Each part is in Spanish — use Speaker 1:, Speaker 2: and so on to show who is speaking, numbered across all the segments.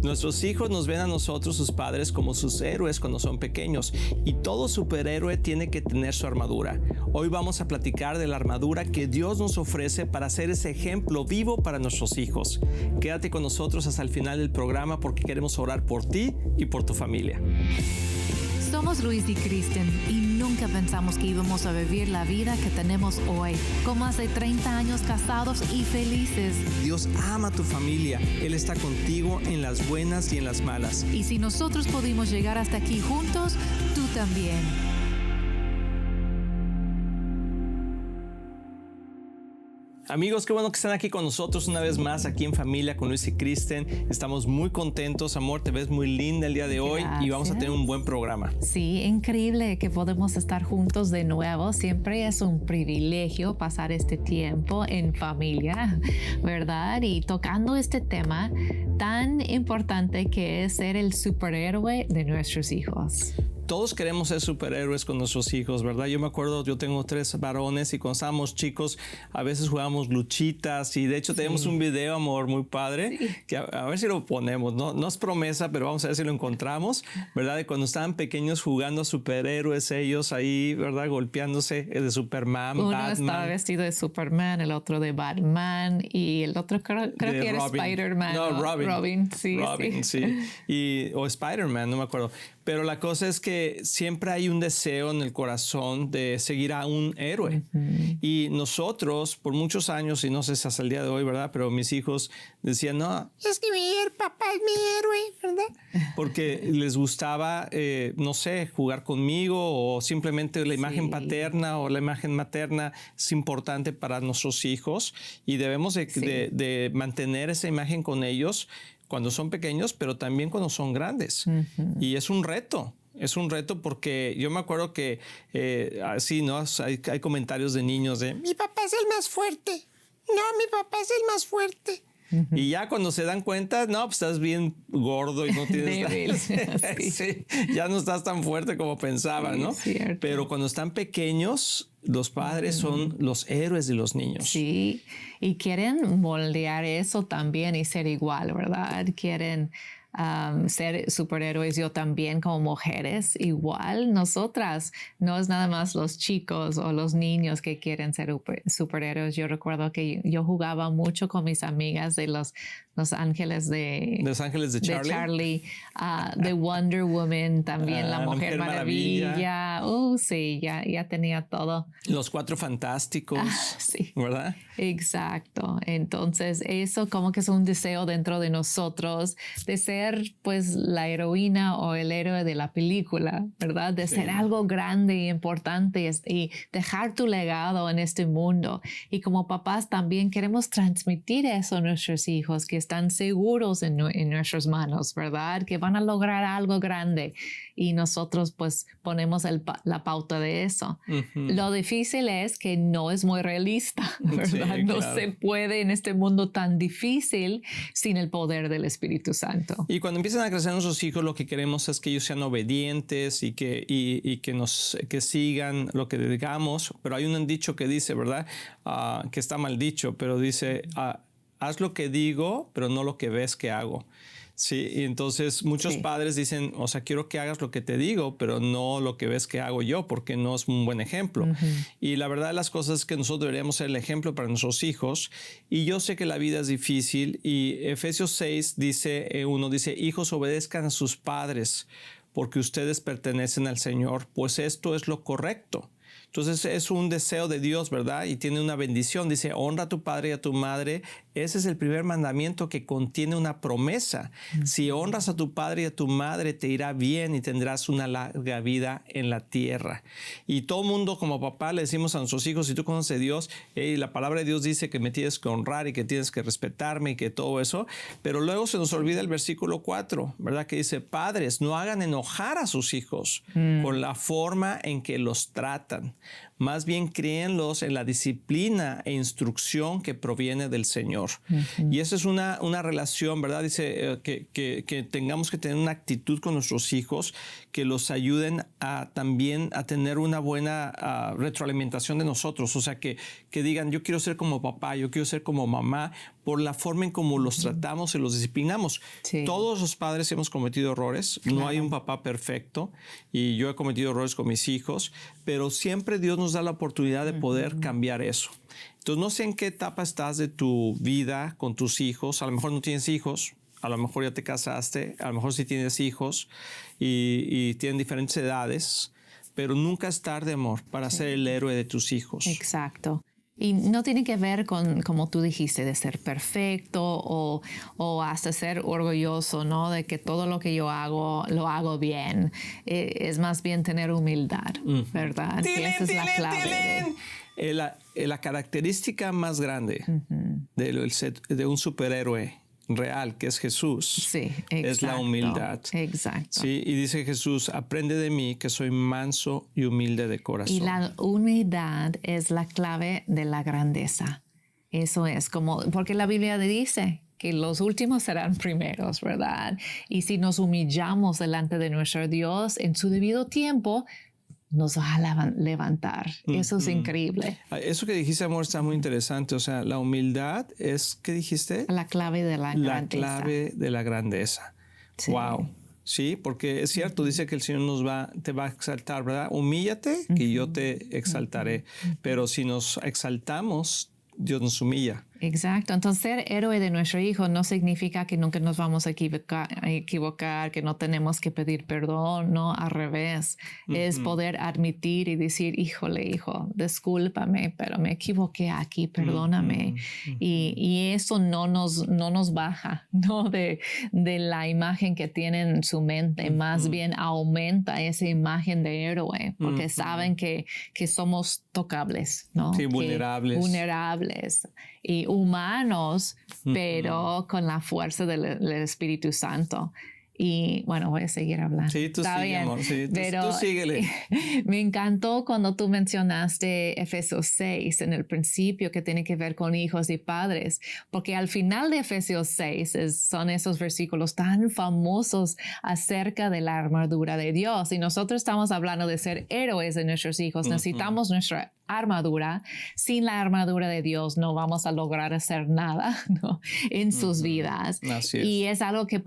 Speaker 1: Nuestros hijos nos ven a nosotros, sus padres, como sus héroes cuando son pequeños, y todo superhéroe tiene que tener su armadura. Hoy vamos a platicar de la armadura que Dios nos ofrece para ser ese ejemplo vivo para nuestros hijos. Quédate con nosotros hasta el final del programa porque queremos orar por ti y por tu familia.
Speaker 2: Somos Luis y Kristen y nunca pensamos que íbamos a vivir la vida que tenemos hoy, con más de 30 años casados y felices.
Speaker 1: Dios ama a tu familia. Él está contigo en las buenas y en las malas.
Speaker 2: Y si nosotros pudimos llegar hasta aquí juntos, tú también.
Speaker 1: Amigos, qué bueno que están aquí con nosotros una vez más, aquí en Familia con Luis y Kristen. Estamos muy contentos, amor, te ves muy linda el día de hoy. Gracias. Y vamos a tener un buen programa.
Speaker 2: Sí, increíble que podemos estar juntos de nuevo. Siempre es un privilegio pasar este tiempo en familia, ¿verdad? Y tocando este tema tan importante que es ser el superhéroe de nuestros hijos.
Speaker 1: Todos queremos ser superhéroes con nuestros hijos, ¿verdad? Yo me acuerdo, yo tengo 3 varones y cuando estábamos chicos a veces jugábamos luchitas y de hecho tenemos un video, amor, muy padre, que a ver si lo ponemos, no es promesa, pero vamos a ver si lo encontramos, ¿verdad? De cuando estaban pequeños jugando a superhéroes ellos ahí, ¿verdad? Golpeándose de Superman,
Speaker 2: Uno
Speaker 1: Batman.
Speaker 2: estaba vestido de Superman, el otro de Batman y el otro creo que era Spider-Man.
Speaker 1: No, Robin,
Speaker 2: sí.
Speaker 1: O Spider-Man, no me acuerdo. Pero la cosa es que siempre hay un deseo en el corazón de seguir a un héroe. Y nosotros, por muchos años, y no sé si hasta el día de hoy, ¿verdad? Pero mis hijos decían, no, es que mi papá es mi héroe, ¿verdad? Porque les gustaba, no sé, jugar conmigo o simplemente la imagen paterna o la imagen materna es importante para nuestros hijos y debemos de mantener esa imagen con ellos cuando son pequeños, pero también cuando son grandes. Y es un reto. Es un reto porque yo me acuerdo que así, ¿no? Hay comentarios de niños de mi papá es el más fuerte. No, mi papá es el más fuerte. Y ya cuando se dan cuenta, no, pues estás bien gordo y no tienes... sí, ya no estás tan fuerte como pensaban, ¿no? Pero cuando están pequeños, los padres son los héroes de los niños.
Speaker 2: Sí, y quieren moldear eso también y ser igual, ¿verdad? Quieren ser superhéroes. Yo también como mujeres, igual nosotras, no es nada más los chicos o los niños que quieren ser superhéroes. Yo recuerdo que yo jugaba mucho con mis amigas de los ángeles de Charlie, de Wonder Woman, también la Mujer Maravilla. Sí, ya tenía todo.
Speaker 1: Los 4 Fantásticos,
Speaker 2: sí.
Speaker 1: ¿Verdad?
Speaker 2: Exacto. Entonces eso como que es un deseo dentro de nosotros de ser pues la heroína o el héroe de la película, ¿verdad? De ser algo grande y importante y dejar tu legado en este mundo. Y como papás también queremos transmitir eso a nuestros hijos, que están seguros en nuestras manos, ¿verdad? Que van a lograr algo grande y nosotros pues ponemos la pauta de eso. Lo difícil es que no es muy realista, ¿verdad? Sí, no se puede en este mundo tan difícil sin el poder del Espíritu Santo.
Speaker 1: Y cuando empiezan a crecer nuestros hijos, lo que queremos es que ellos sean obedientes y que sigan lo que digamos. Pero hay un dicho que dice, ¿verdad? Que está mal dicho, pero dice, haz lo que digo, pero no lo que ves que hago. Sí, y entonces muchos padres dicen, o sea, quiero que hagas lo que te digo, pero no lo que ves que hago yo, porque no es un buen ejemplo. Y la verdad de las cosas es que nosotros deberíamos ser el ejemplo para nuestros hijos. Y yo sé que la vida es difícil y Efesios 6 dice, hijos, obedezcan a sus padres porque ustedes pertenecen al Señor, pues esto es lo correcto. Entonces es un deseo de Dios, ¿verdad? Y tiene una bendición. Dice, honra a tu padre y a tu madre. Ese es el primer mandamiento que contiene una promesa. Si honras a tu padre y a tu madre, te irá bien y tendrás una larga vida en la tierra. Y todo mundo como papá le decimos a nuestros hijos, si tú conoces a Dios, la palabra de Dios dice que me tienes que honrar y que tienes que respetarme y que todo eso. Pero luego se nos olvida el versículo 4, ¿verdad? Que dice, padres, no hagan enojar a sus hijos con la forma en que los tratan. más bien críenlos en la disciplina e instrucción que proviene del Señor. Y esa es una relación, ¿verdad? Dice que tengamos que tener una actitud con nuestros hijos que los ayuden también a tener una buena retroalimentación de nosotros. O sea, que digan, yo quiero ser como papá, yo quiero ser como mamá, por la forma en cómo los tratamos y los disciplinamos. Sí. Todos los padres hemos cometido errores. Claro. No hay un papá perfecto. Y yo he cometido errores con mis hijos. Pero siempre Dios nos da la oportunidad de poder cambiar eso. Entonces, no sé en qué etapa estás de tu vida con tus hijos. A lo mejor no tienes hijos. A lo mejor ya te casaste. A lo mejor sí tienes hijos. Y tienen diferentes edades. Pero nunca es tarde, amor, para ser el héroe de tus hijos.
Speaker 2: Exacto. Y no tiene que ver con, como tú dijiste, de ser perfecto o hasta ser orgulloso, ¿no? De que todo lo que yo hago, lo hago bien. Es más bien tener humildad, ¿verdad?
Speaker 1: ¡Tilín,
Speaker 2: que esa es la clave.
Speaker 1: La característica más grande de un superhéroe real, que es Jesús,
Speaker 2: sí,
Speaker 1: es la humildad.
Speaker 2: Exacto.
Speaker 1: Sí, y dice Jesús, aprende de mí que soy manso y humilde de corazón.
Speaker 2: Y la humildad es la clave de la grandeza. Eso es como, porque la Biblia dice que los últimos serán primeros, ¿verdad? Y si nos humillamos delante de nuestro Dios en su debido tiempo, nos va a levantar. Eso es increíble.
Speaker 1: Eso que dijiste, amor, está muy interesante. O sea, la humildad es, ¿qué dijiste?
Speaker 2: La clave de la grandeza.
Speaker 1: La clave de la grandeza. Sí. Wow. Sí, porque es cierto, dice que el Señor te va a exaltar, ¿verdad? Humíllate, que yo te exaltaré. Pero si nos exaltamos, Dios nos humilla.
Speaker 2: Exacto. Entonces, ser héroe de nuestro hijo no significa que nunca nos vamos a equivocar, que no tenemos que pedir perdón, no, al revés. Es poder admitir y decir, híjole, hijo, discúlpame, pero me equivoqué aquí, perdóname. Y eso no nos baja, ¿no? De la imagen que tiene en su mente, más bien aumenta esa imagen de héroe, porque saben que somos tocables, ¿no?
Speaker 1: Sí, vulnerables.
Speaker 2: Vulnerables y humanos, pero con la fuerza del Espíritu Santo. Y bueno, voy a seguir hablando.
Speaker 1: Sí, tú sigue, amor. Sí, tú síguele.
Speaker 2: Me encantó cuando tú mencionaste Efesios 6 en el principio, que tiene que ver con hijos y padres, porque al final de Efesios 6 son esos versículos tan famosos acerca de la armadura de Dios. Y nosotros estamos hablando de ser héroes de nuestros hijos. Necesitamos nuestra armadura. Sin la armadura de Dios no vamos a lograr hacer nada, ¿no? En sus vidas.
Speaker 1: Así es.
Speaker 2: Y es algo que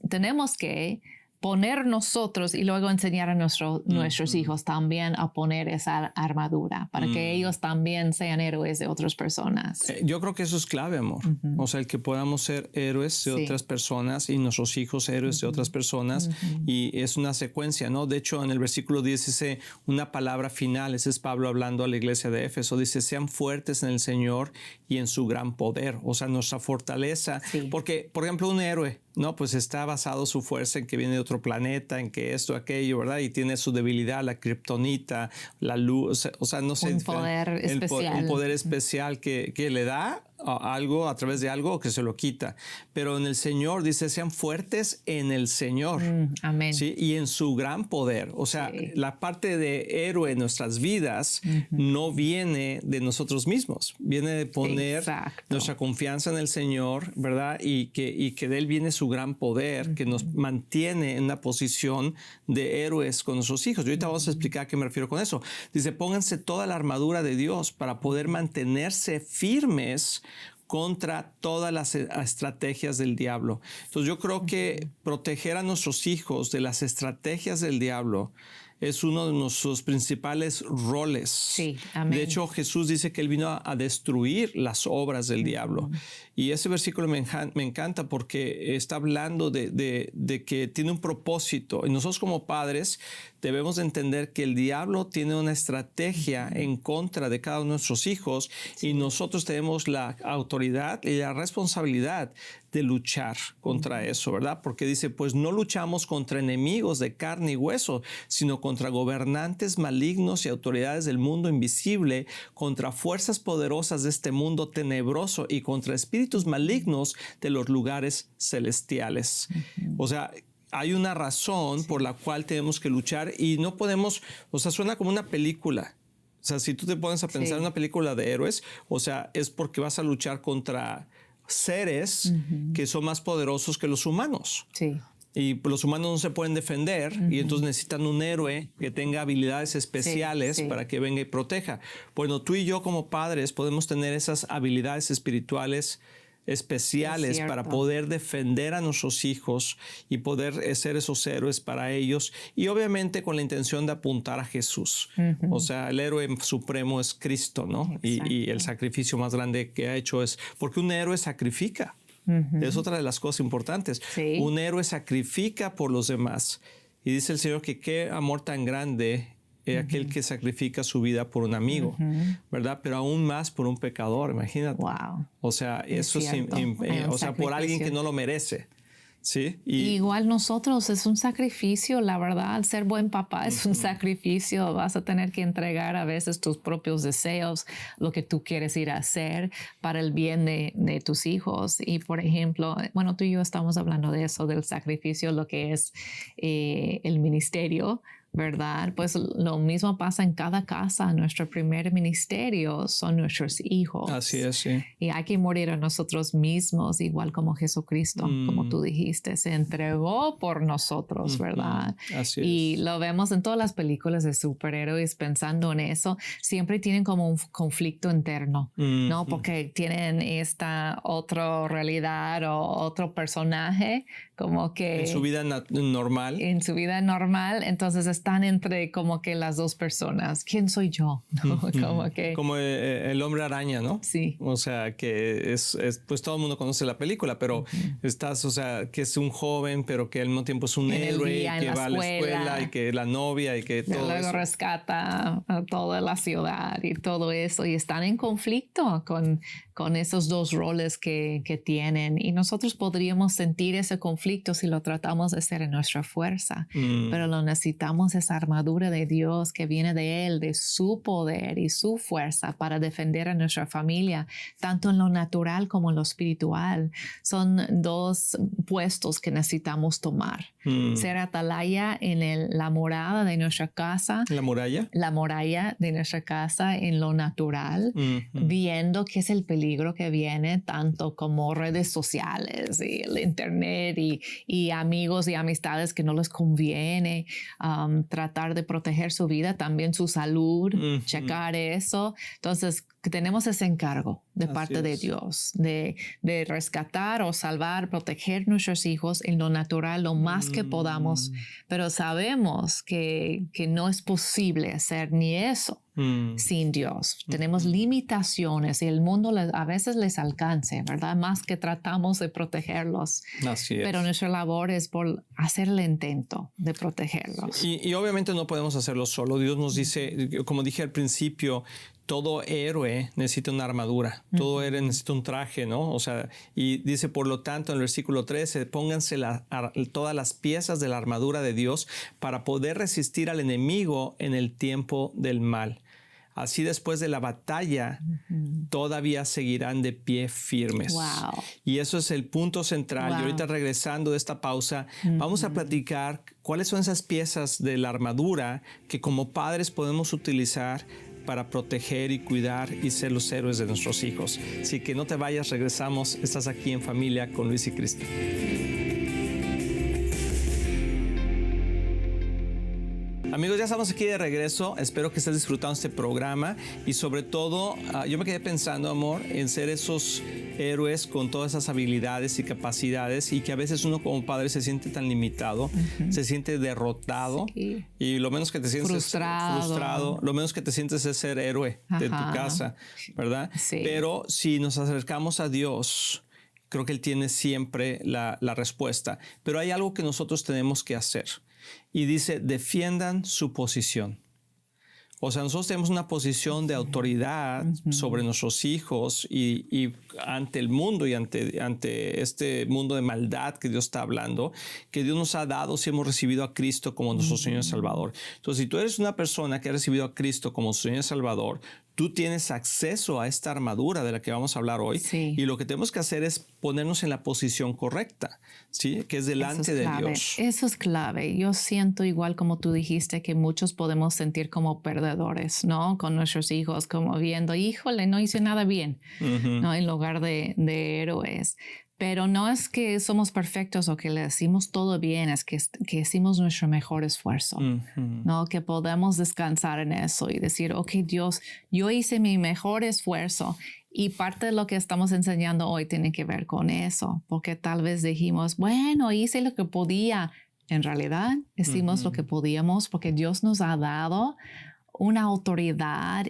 Speaker 2: tenemos que poner nosotros y luego enseñar a nuestros hijos también a poner esa armadura para que ellos también sean héroes de otras personas.
Speaker 1: Yo creo que eso es clave, amor. O sea, el que podamos ser héroes de otras personas y nuestros hijos héroes de otras personas. Y es una secuencia, ¿no? De hecho, en el versículo 10 dice una palabra final. Ese es Pablo hablando a la iglesia de Éfeso. Dice, sean fuertes en el Señor y en su gran poder. O sea, nuestra fortaleza. Sí. Porque, por ejemplo, un héroe, ¿no? Pues está basado su fuerza en que viene de otro planeta, en que esto, aquello, ¿verdad? Y tiene su debilidad, la kriptonita, la luz, o sea, no sé.
Speaker 2: Un poder especial.
Speaker 1: Un poder especial que le da algo a través de algo que se lo quita. Pero en el Señor dice, sean fuertes en el Señor.
Speaker 2: Amén.
Speaker 1: ¿Sí? Y en su gran poder. O sea, la parte de héroe en nuestras vidas no viene de nosotros mismos. Viene de poner nuestra confianza en el Señor, ¿verdad? Y que de Él viene su gran poder que nos mantiene en una posición de héroes con nuestros hijos. Y ahorita vamos a explicar a qué me refiero con eso. Dice, pónganse toda la armadura de Dios para poder mantenerse firmes contra todas las estrategias del diablo. Entonces yo creo que proteger a nuestros hijos de las estrategias del diablo es uno de nuestros principales roles.
Speaker 2: Sí, amén.
Speaker 1: De hecho, Jesús dice que Él vino a destruir las obras del diablo. Y ese versículo me encanta porque está hablando de que tiene un propósito. Y nosotros como padres debemos de entender que el diablo tiene una estrategia en contra de cada uno de nuestros hijos y nosotros tenemos la autoridad y la responsabilidad de luchar contra eso, ¿verdad? Porque dice, pues no luchamos contra enemigos de carne y hueso, sino contra gobernantes malignos y autoridades del mundo invisible, contra fuerzas poderosas de este mundo tenebroso y contra espíritus malignos de los lugares celestiales. O sea, hay una razón por la cual tenemos que luchar y no podemos, o sea, suena como una película. sea, si tú te pones a pensar en una película de héroes, o sea, es porque vas a luchar contra seres que son más poderosos que los humanos.
Speaker 2: Sí.
Speaker 1: Y los humanos no se pueden defender y entonces necesitan un héroe que tenga habilidades especiales para que venga y proteja. Bueno, tú y yo como padres podemos tener esas habilidades espirituales especiales para poder defender a nuestros hijos y poder ser esos héroes para ellos, y obviamente con la intención de apuntar a Jesús. O sea, el héroe supremo es Cristo, ¿no? Y el sacrificio más grande que ha hecho es porque un héroe sacrifica. Es otra de las cosas importantes.
Speaker 2: Sí.
Speaker 1: Un héroe sacrifica por los demás. Y dice el Señor que qué amor tan grande aquel que sacrifica su vida por un amigo, ¿verdad? Pero aún más por un pecador, imagínate.
Speaker 2: Wow.
Speaker 1: O sea, eso es, o sea, por alguien que no lo merece. Sí.
Speaker 2: Y igual nosotros es un sacrificio, la verdad. Ser buen papá es un sacrificio. Vas a tener que entregar a veces tus propios deseos, lo que tú quieres ir a hacer para el bien de tus hijos. Y por ejemplo, bueno, tú y yo estamos hablando de eso, del sacrificio, lo que es el ministerio, ¿verdad? Pues lo mismo pasa en cada casa. Nuestro primer ministerio son nuestros hijos.
Speaker 1: Así es, sí.
Speaker 2: Y hay que morir a nosotros mismos, igual como Jesucristo, como tú dijiste, se entregó por nosotros, ¿verdad?
Speaker 1: Así
Speaker 2: y lo vemos en todas las películas de superhéroes pensando en eso. Siempre tienen como un conflicto interno, ¿no? Porque tienen esta otra realidad o otro personaje como que...
Speaker 1: En su vida normal.
Speaker 2: En su vida normal, entonces están entre como que las dos personas. ¿Quién soy yo? ¿No? Como que...
Speaker 1: Como el hombre araña, ¿no?
Speaker 2: Sí.
Speaker 1: O sea, que pues todo el mundo conoce la película, pero estás, o sea, que es un joven, pero que al mismo tiempo es un héroe, que va a la escuela y que la novia y que todo
Speaker 2: luego
Speaker 1: eso.
Speaker 2: Rescata a toda la ciudad y todo eso. Y están en conflicto con esos dos roles que tienen. Y nosotros podríamos sentir ese conflicto si lo tratamos de hacer en nuestra fuerza. Pero lo necesitamos esa armadura de Dios que viene de Él, de su poder y su fuerza para defender a nuestra familia, tanto en lo natural como en lo espiritual. Son dos puestos que necesitamos tomar. Ser atalaya en la morada de nuestra casa.
Speaker 1: ¿La muralla?
Speaker 2: La muralla de nuestra casa en lo natural, viendo qué es el peligro que viene, tanto como redes sociales y el internet y amigos y amistades que no les conviene, tratar de proteger su vida, también su salud, checar eso. Entonces, tenemos ese encargo de parte de Dios, de rescatar o salvar, proteger nuestros hijos en lo natural lo más que podamos, pero sabemos que no es posible hacer ni eso sin Dios. Tenemos limitaciones y el mundo a veces les alcance, ¿verdad? Más que tratamos de protegerlos.
Speaker 1: Así es.
Speaker 2: Pero nuestra labor es por hacer el intento de protegerlos.
Speaker 1: Y obviamente no podemos hacerlo solo. Dios nos dice, como dije al principio, todo héroe necesita una armadura, todo héroe necesita un traje, ¿no? O sea, y dice, por lo tanto, en el versículo 13, pónganse todas las piezas de la armadura de Dios para poder resistir al enemigo en el tiempo del mal. Así después de la batalla, todavía seguirán de pie firmes.
Speaker 2: Wow.
Speaker 1: Y eso es el punto central.
Speaker 2: Wow.
Speaker 1: Y ahorita regresando de esta pausa, vamos a platicar cuáles son esas piezas de la armadura que como padres podemos utilizar para proteger y cuidar y ser los héroes de nuestros hijos. Así que no te vayas, regresamos. Estás aquí en Familia con Luis y Cristi. Amigos, ya estamos aquí de regreso. Espero que estés disfrutando este programa y sobre todo yo me quedé pensando, amor, en ser esos héroes con todas esas habilidades y capacidades y que a veces uno como padre se siente tan limitado, se siente derrotado y lo menos que te sientes frustrado, lo menos que te sientes es ser héroe de tu casa, ¿verdad?
Speaker 2: Sí.
Speaker 1: Pero si nos acercamos a Dios, creo que Él tiene siempre la respuesta. Pero hay algo que nosotros tenemos que hacer. Y dice, defiendan su posición. O sea, nosotros tenemos una posición de autoridad sobre nuestros hijos y ante el mundo y ante este mundo de maldad que Dios está hablando, que Dios nos ha dado si hemos recibido a Cristo como nuestro Señor y Salvador. Entonces, si tú eres una persona que ha recibido a Cristo como su Señor y Salvador, tú tienes acceso a esta armadura de la que vamos a hablar hoy.
Speaker 2: Sí.
Speaker 1: Y lo que tenemos que hacer es ponernos en la posición correcta, ¿sí? Que es delante de Dios.
Speaker 2: Eso es clave. Yo siento igual como tú dijiste que muchos podemos sentir como perdedores, ¿no? Con nuestros hijos, como viendo, híjole, no hice nada bien, ¿no? En lugar de héroes. Pero no es que somos perfectos o que le decimos todo bien, es que hicimos nuestro mejor esfuerzo, ¿no? Que podemos descansar en eso y decir, ok, Dios, yo hice mi mejor esfuerzo. Y parte de lo que estamos enseñando hoy tiene que ver con eso, porque tal vez dijimos, bueno, hice lo que podía. En realidad, hicimos lo que podíamos porque Dios nos ha dado una autoridad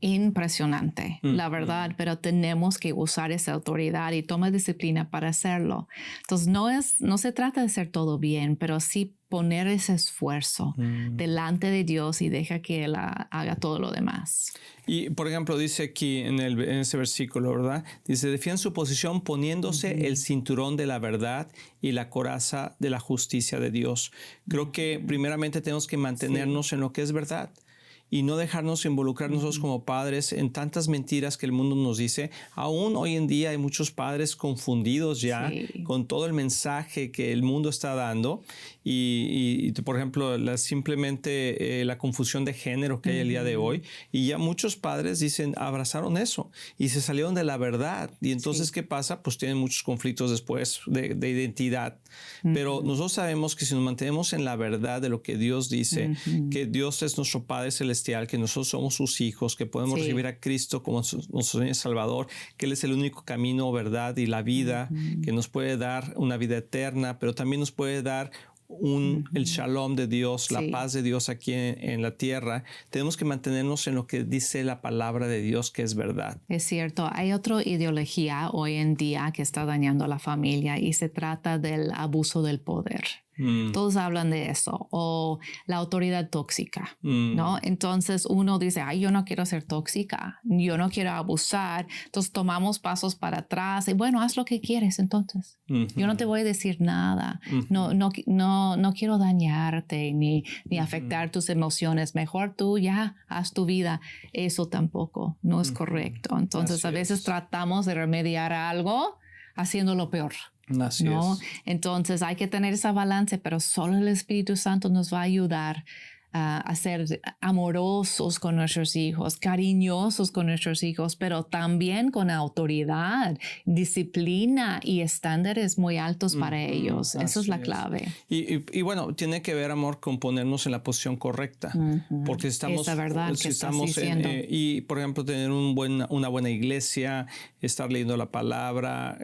Speaker 2: impresionante, la verdad, pero tenemos que usar esa autoridad y toma disciplina para hacerlo. Entonces, no se trata de hacer todo bien, pero sí poner ese esfuerzo delante de Dios y deja que Él haga todo lo demás.
Speaker 1: Y, por ejemplo, dice aquí en ese versículo, ¿verdad? Dice, defiende su posición poniéndose el cinturón de la verdad y la coraza de la justicia de Dios. Creo que primeramente tenemos que mantenernos en lo que es verdad. Y no dejarnos involucrar nosotros como padres en tantas mentiras que el mundo nos dice. Aún hoy en día hay muchos padres confundidos ya con todo el mensaje que el mundo está dando. Y por ejemplo, simplemente la confusión de género que hay el día de hoy. Y ya muchos padres abrazaron eso y se salieron de la verdad. Y entonces, ¿qué pasa? Pues tienen muchos conflictos después de identidad. Pero nosotros sabemos que si nos mantenemos en la verdad de lo que Dios dice, que Dios es nuestro Padre Celestial, que nosotros somos sus hijos, que podemos recibir a Cristo como nuestro Señor y Salvador, que Él es el único camino, verdad y la vida, que nos puede dar una vida eterna, pero también nos puede dar el shalom de Dios, la paz de Dios aquí en la tierra. Tenemos que mantenernos en lo que dice la palabra de Dios, que es verdad.
Speaker 2: Es cierto, hay otra ideología hoy en día que está dañando a la familia y se trata del abuso del poder. Todos hablan de eso, o la autoridad tóxica, ¿no? Entonces uno dice, ay, yo no quiero ser tóxica, yo no quiero abusar, entonces tomamos pasos para atrás y bueno, haz lo que quieres entonces. Yo no te voy a decir nada, no quiero dañarte ni afectar tus emociones, mejor tú ya haz tu vida. Eso tampoco no es correcto. Entonces a veces tratamos de remediar algo haciéndolo peor.
Speaker 1: Así
Speaker 2: ¿no?
Speaker 1: es.
Speaker 2: Entonces hay que tener esa balance, pero solo el Espíritu Santo nos va a ayudar a ser amorosos con nuestros hijos, cariñosos con nuestros hijos, pero también con autoridad, disciplina y estándares muy altos para ellos. Esa es la clave.
Speaker 1: Y bueno, tiene que ver, amor, con ponernos en la posición correcta. Porque estamos...
Speaker 2: Esa verdad que estamos diciendo.
Speaker 1: Y, por ejemplo, tener una buena iglesia, estar leyendo la palabra,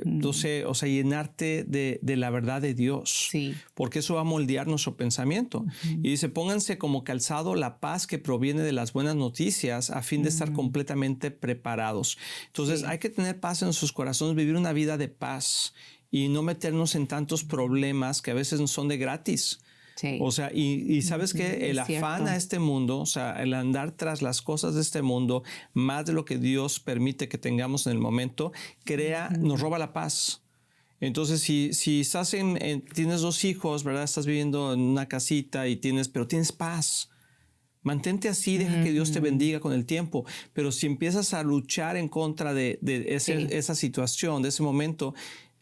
Speaker 1: no sé, o sea, llenarte de la verdad de Dios.
Speaker 2: Sí.
Speaker 1: Porque eso va a moldear nuestro pensamiento. Y dice, pónganse como calzado la paz que proviene de las buenas noticias a fin de estar completamente preparados. Entonces hay que tener paz en sus corazones, vivir una vida de paz y no meternos en tantos problemas que a veces no son de gratis.
Speaker 2: Sí.
Speaker 1: O sea, y sabes que el afán a este mundo, o sea, el andar tras las cosas de este mundo, más de lo que Dios permite que tengamos en el momento, nos roba la paz. Entonces, si estás tienes 2 hijos, ¿verdad? Estás viviendo en una casita pero tienes paz. Mantente así, deja que Dios te bendiga con el tiempo. Pero si empiezas a luchar en contra de esa situación, de ese momento,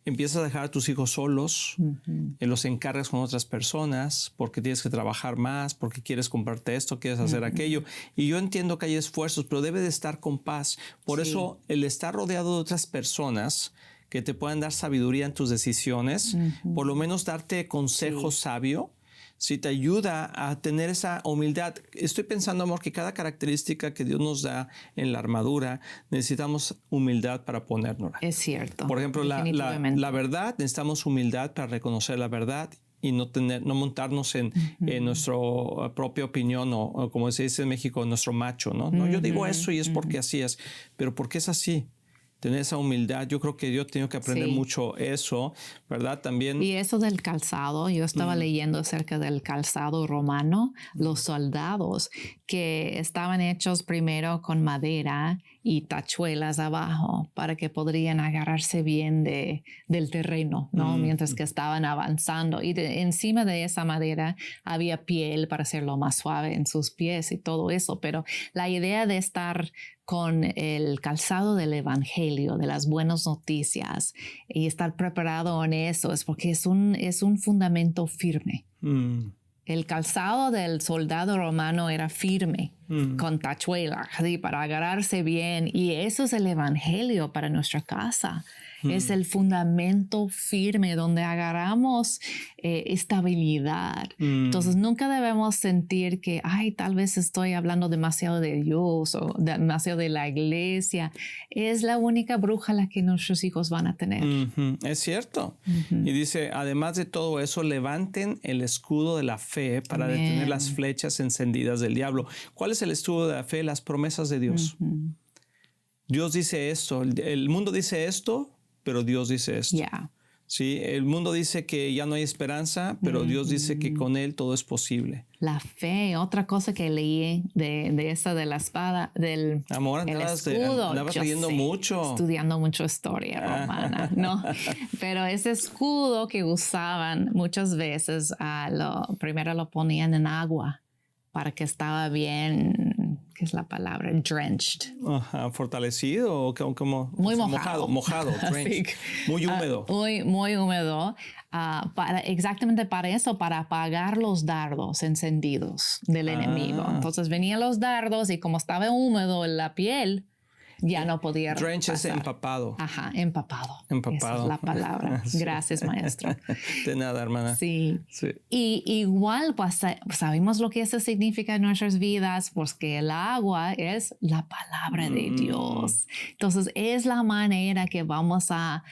Speaker 1: empiezas a dejar a tus hijos solos, los encargas con otras personas porque tienes que trabajar más, porque quieres comprarte esto, quieres hacer aquello. Y yo entiendo que hay esfuerzos, pero debe de estar con paz. Por eso, el estar rodeado de otras personas que te puedan dar sabiduría en tus decisiones, por lo menos darte consejo sabio, si te ayuda a tener esa humildad. Estoy pensando, amor, que cada característica que Dios nos da en la armadura, necesitamos humildad para ponérnosla.
Speaker 2: Es cierto.
Speaker 1: Por ejemplo, la verdad, necesitamos humildad para reconocer la verdad y no montarnos en nuestra propia opinión o como se dice en México, nuestro macho, ¿no? No, yo digo eso y es porque así es, pero ¿por qué es así? tener esa humildad. Yo creo que yo tengo que aprender mucho eso, ¿verdad? También.
Speaker 2: Y eso del calzado, yo estaba leyendo acerca del calzado romano, los soldados que estaban hechos primero con madera y tachuelas abajo para que podrían agarrarse bien del terreno, ¿no? Mientras que estaban avanzando. Y encima de esa madera había piel para hacerlo más suave en sus pies y todo eso. Pero la idea de estar con el calzado del evangelio, de las buenas noticias y estar preparado en eso es porque es un fundamento firme. El calzado del soldado romano era firme, con tachuelas, para agarrarse bien. Y eso es el evangelio para nuestra casa. Es el fundamento firme donde agarramos estabilidad. Entonces nunca debemos sentir que, tal vez estoy hablando demasiado de Dios o demasiado de la iglesia. Es la única brújula que nuestros hijos van a tener.
Speaker 1: Es cierto. Y dice, además de todo eso, levanten el escudo de la fe para detener las flechas encendidas del diablo. ¿Cuál es el escudo de la fe? Las promesas de Dios. Dios dice esto, el mundo dice esto, pero Dios dice esto. Sí, el mundo dice que ya no hay esperanza, pero Dios dice que con Él todo es posible.
Speaker 2: La fe, otra cosa que leí de esa de la espada, del
Speaker 1: Amor,
Speaker 2: el escudo.
Speaker 1: Andabas leyendo mucho.
Speaker 2: Estudiando mucho historia romana, ¿no? Pero ese escudo que usaban muchas veces, primero lo ponían en agua para que estaba bien, ¿qué es la palabra? Drenched.
Speaker 1: ¿Fortalecido o como?
Speaker 2: Muy mojado.
Speaker 1: Mojado, drenched. Muy húmedo.
Speaker 2: Muy húmedo. Exactamente para eso, para apagar los dardos encendidos del enemigo. Entonces venían los dardos y como estaba húmedo en la piel, ya no podía
Speaker 1: Drench es empapado.
Speaker 2: Empapado. Esa es la palabra.
Speaker 1: Sí.
Speaker 2: Gracias, maestro.
Speaker 1: De nada, hermana.
Speaker 2: Sí. Y igual, pues, sabemos lo que eso significa en nuestras vidas, porque el agua es la palabra de Dios. Entonces, es la manera que vamos a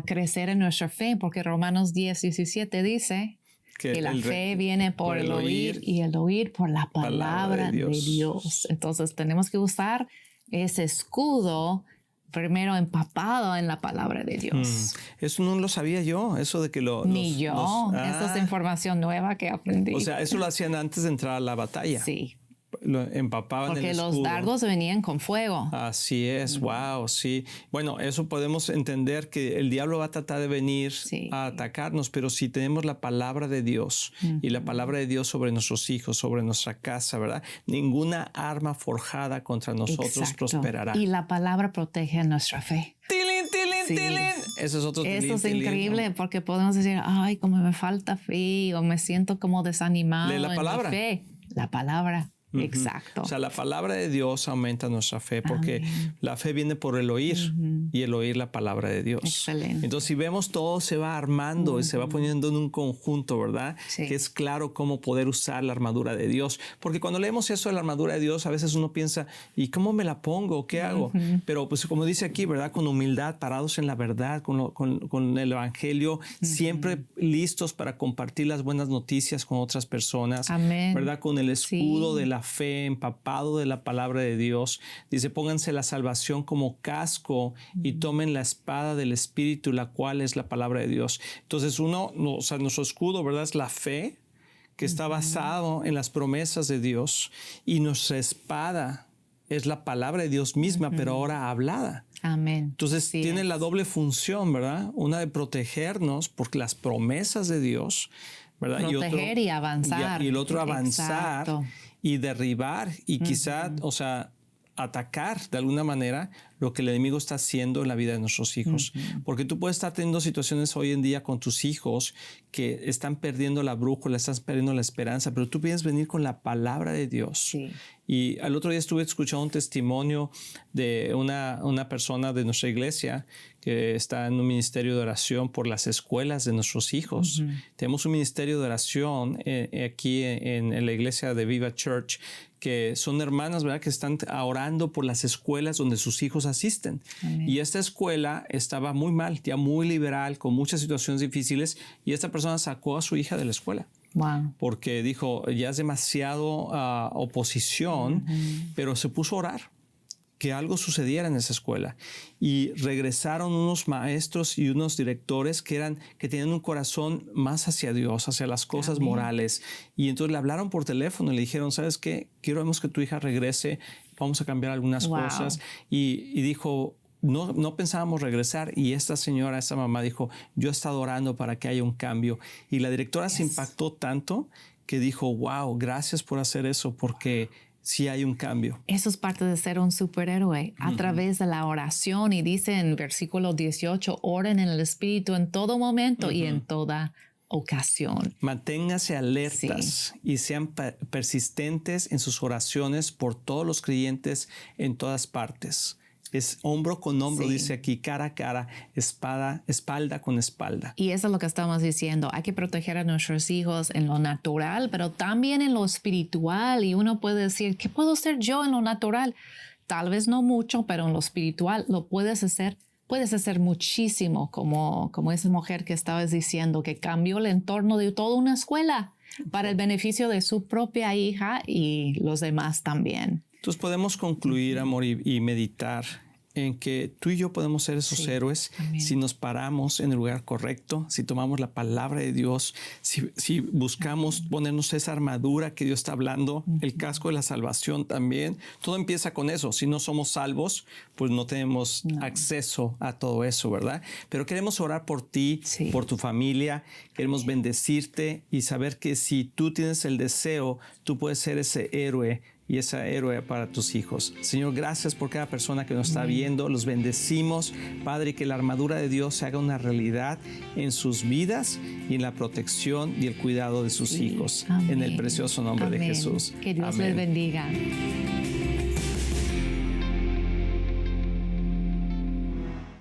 Speaker 2: crecer en nuestra fe, porque Romanos 10:17 dice que la fe viene por el oír y el oír por la palabra de Dios. Entonces, tenemos que usar ese escudo primero empapado en la palabra de Dios.
Speaker 1: Eso no lo sabía yo, eso de que
Speaker 2: Ni yo. Esa es información nueva que aprendí.
Speaker 1: O sea, eso lo hacían antes de entrar a la batalla.
Speaker 2: Sí.
Speaker 1: Lo empapaban en el escudo.
Speaker 2: Porque los dardos venían con fuego.
Speaker 1: Así es, wow, sí. Bueno, eso podemos entender que el diablo va a tratar de venir a atacarnos, pero si tenemos la palabra de Dios y la palabra de Dios sobre nuestros hijos, sobre nuestra casa, ¿verdad? Ninguna arma forjada contra nosotros prosperará.
Speaker 2: Y la palabra protege nuestra fe.
Speaker 1: ¡Tilín, tilín, tilín! Eso es otro tilín,
Speaker 2: Eso es increíble porque podemos decir, como me falta fe o me siento como desanimado.
Speaker 1: Lee la palabra.
Speaker 2: En mi fe. La palabra. Exacto.
Speaker 1: O sea, la palabra de Dios aumenta nuestra fe porque la fe viene por el oír y el oír la palabra de Dios.
Speaker 2: Excelente.
Speaker 1: Entonces, si vemos todo se va armando y se va poniendo en un conjunto, ¿verdad?
Speaker 2: Sí.
Speaker 1: Que es claro cómo poder usar la armadura de Dios. Porque cuando leemos eso de la armadura de Dios, a veces uno piensa, ¿y cómo me la pongo? ¿Qué hago? Pero pues como dice aquí, ¿verdad? Con humildad, parados en la verdad, con el evangelio, siempre listos para compartir las buenas noticias con otras personas.
Speaker 2: Amén.
Speaker 1: ¿Verdad? Con el escudo de la fe, empapado de la palabra de Dios. Dice, pónganse la salvación como casco y tomen la espada del Espíritu, la cual es la palabra de Dios. Entonces nuestro escudo, ¿verdad? Es la fe que está basado en las promesas de Dios, y nuestra espada es la palabra de Dios misma, pero ahora hablada.
Speaker 2: Amén.
Speaker 1: Entonces tiene la doble función, ¿verdad? Una de protegernos por las promesas de Dios, ¿verdad?
Speaker 2: Proteger y avanzar.
Speaker 1: Y el otro avanzar.
Speaker 2: Exacto.
Speaker 1: Y derribar y quizá, atacar de alguna manera lo que el enemigo está haciendo en la vida de nuestros hijos. Porque tú puedes estar teniendo situaciones hoy en día con tus hijos que están perdiendo la brújula, están perdiendo la esperanza, pero tú vienes venir con la palabra de Dios.
Speaker 2: Sí.
Speaker 1: Y al otro día estuve escuchando un testimonio de una persona de nuestra iglesia que está en un ministerio de oración por las escuelas de nuestros hijos. Tenemos un ministerio de oración aquí en la iglesia de Viva Church, que son hermanas, ¿verdad?, que están orando por las escuelas donde sus hijos asisten. Amén. Y esta escuela estaba muy mal, ya muy liberal, con muchas situaciones difíciles, y esta persona sacó a su hija de la escuela.
Speaker 2: Wow.
Speaker 1: Porque dijo, ya es demasiado oposición, pero se puso a orar. que algo sucediera en esa escuela. Y regresaron unos maestros y unos directores que tenían un corazón más hacia Dios, hacia las cosas morales. Y entonces le hablaron por teléfono y le dijeron, ¿sabes qué? Queremos que tu hija regrese, vamos a cambiar algunas cosas. Y dijo, no pensábamos regresar. Y esta señora, esta mamá dijo, yo he estado orando para que haya un cambio. Y la directora se impactó tanto que dijo, wow, gracias por hacer eso, porque sí hay un cambio.
Speaker 2: Eso es parte de ser un superhéroe a través de la oración. Y dice en versículo 18, oren en el Espíritu en todo momento y en toda ocasión.
Speaker 1: Manténganse alertas y sean persistentes en sus oraciones por todos los creyentes en todas partes. Es hombro con hombro, dice aquí, cara a cara, espalda con espalda.
Speaker 2: Y eso es lo que estamos diciendo. Hay que proteger a nuestros hijos en lo natural, pero también en lo espiritual. Y uno puede decir, ¿qué puedo hacer yo en lo natural? Tal vez no mucho, pero en lo espiritual lo puedes hacer. Puedes hacer muchísimo, como esa mujer que estabas diciendo, que cambió el entorno de toda una escuela para el beneficio de su propia hija y los demás también.
Speaker 1: Entonces podemos concluir, amor, y meditar en que tú y yo podemos ser esos héroes si nos paramos en el lugar correcto, si tomamos la palabra de Dios, si buscamos ponernos esa armadura que Dios está hablando, el casco de la salvación también. Todo empieza con eso. Si no somos salvos, pues no tenemos acceso a todo eso, ¿verdad? Pero queremos orar por ti, por tu familia, queremos bendecirte y saber que si tú tienes el deseo, tú puedes ser ese héroe y esa héroe para tus hijos. Señor, gracias por cada persona que nos está viendo. Los bendecimos, Padre, que la armadura de Dios se haga una realidad en sus vidas y en la protección y el cuidado de sus hijos. En el precioso nombre de Jesús.
Speaker 2: Que Dios les bendiga.